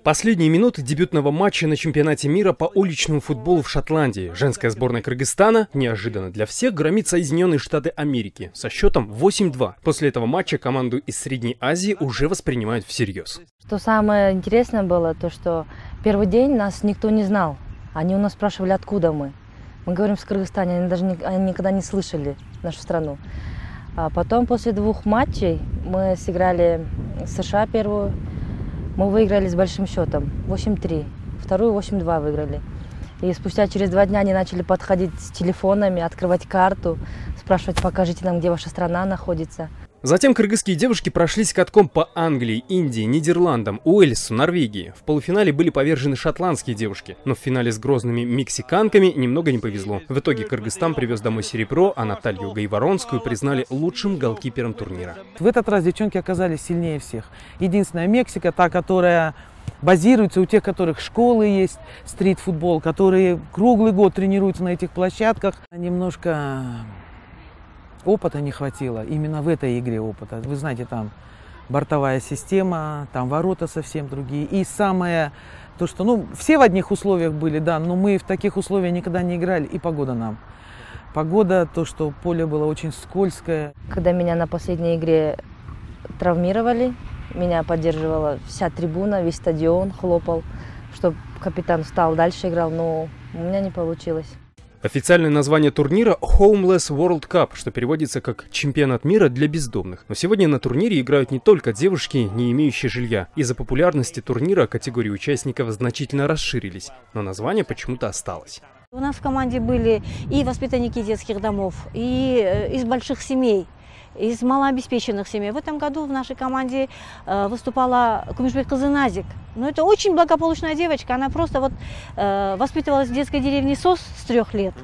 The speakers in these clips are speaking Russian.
Последние минуты дебютного матча на чемпионате мира по уличному футболу в Шотландии. Женская сборная Кыргызстана, неожиданно для всех, громит Соединенные Штаты Америки со счетом 8-2. После этого матча команду из Средней Азии уже воспринимают всерьез. Что самое интересное было, то что первый день нас никто не знал. Они у нас спрашивали, откуда мы. Мы говорим, с Кыргызстана, они даже никогда не слышали нашу страну. А потом, после 2 матчей, мы сыграли США первую. Мы выиграли с большим счетом 8-3, вторую 8-2 выиграли. И спустя через 2 дня они начали подходить с телефонами, открывать карту, спрашивать, покажите нам, где ваша страна находится. Затем кыргызские девушки прошлись катком по Англии, Индии, Нидерландам, Уэльсу, Норвегии. В полуфинале были повержены шотландские девушки, но в финале с грозными мексиканками немного не повезло. В итоге Кыргызстан привез домой серебро, а Наталью Гайворонскую признали лучшим голкипером турнира. В этот раз девчонки оказались сильнее всех. Единственная Мексика, та, которая базируется, у тех, которых школы есть, стрит-футбол, которые круглый год тренируются на этих площадках. Немножко опыта не хватило, именно в этой игре опыта. Вы знаете, там бортовая система, там ворота совсем другие. И самое, то что, все в одних условиях были, да, но мы в таких условиях никогда не играли, и погода нам. Погода, то, что поле было очень скользкое. Когда меня на последней игре травмировали, меня поддерживала вся трибуна, весь стадион хлопал, чтобы капитан встал, дальше играл, но у меня не получилось. Официальное название турнира – Homeless World Cup, что переводится как «Чемпионат мира для бездомных». Но сегодня на турнире играют не только девушки, не имеющие жилья. Из-за популярности турнира категории участников значительно расширились, но название почему-то осталось. У нас в команде были и воспитанники детских домов, и из больших семей, из малообеспеченных семей. В этом году в нашей команде выступала Кумишбек Казыназик. Но это очень благополучная девочка. Она просто воспитывалась в детской деревне СОС с 3 лет.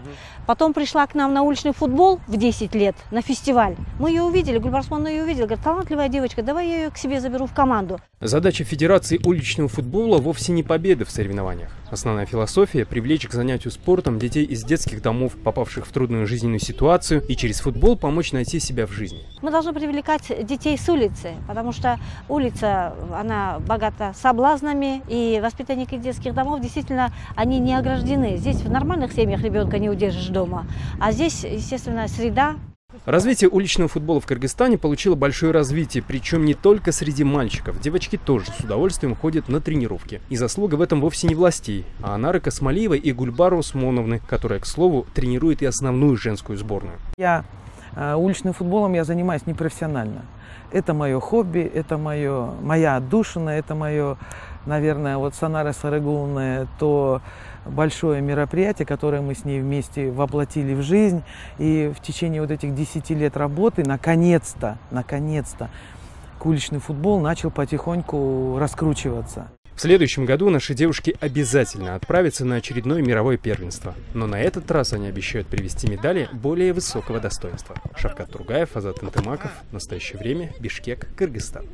Потом пришла к нам на уличный футбол в 10 лет, на фестиваль. Мы ее увидели, Гульбарсман ее увидел. Говорит, талантливая девочка, давай я ее к себе заберу в команду. Задача Федерации уличного футбола вовсе не победы в соревнованиях. Основная философия – привлечь к занятию спортом детей из детских домов, попавших в трудную жизненную ситуацию, и через футбол помочь найти себя в жизни. Мы должны привлекать детей с улицы, потому что улица, она богата соблазнами, и воспитанники детских домов действительно, они не ограждены. Здесь в нормальных семьях ребенка не удержишь дома, а здесь, естественно, среда. Развитие уличного футбола в Кыргызстане получило большое развитие, причем не только среди мальчиков. Девочки тоже с удовольствием ходят на тренировки. И заслуга в этом вовсе не властей, а Анары Космалиевой и Гульбары Усмоновны, которая, к слову, тренирует и основную женскую сборную. Уличным футболом я занимаюсь непрофессионально. Это мое хобби, это моя отдушина, это мое, наверное, с Анарой Сарыгуловной то большое мероприятие, которое мы с ней вместе воплотили в жизнь. И в течение этих 10 лет работы, наконец-то, уличный футбол начал потихоньку раскручиваться. В следующем году наши девушки обязательно отправятся на очередное мировое первенство. Но на этот раз они обещают привезти медали более высокого достоинства. Шавкат Тургаев, Азат Антымаков. Настоящее время. Бишкек, Кыргызстан.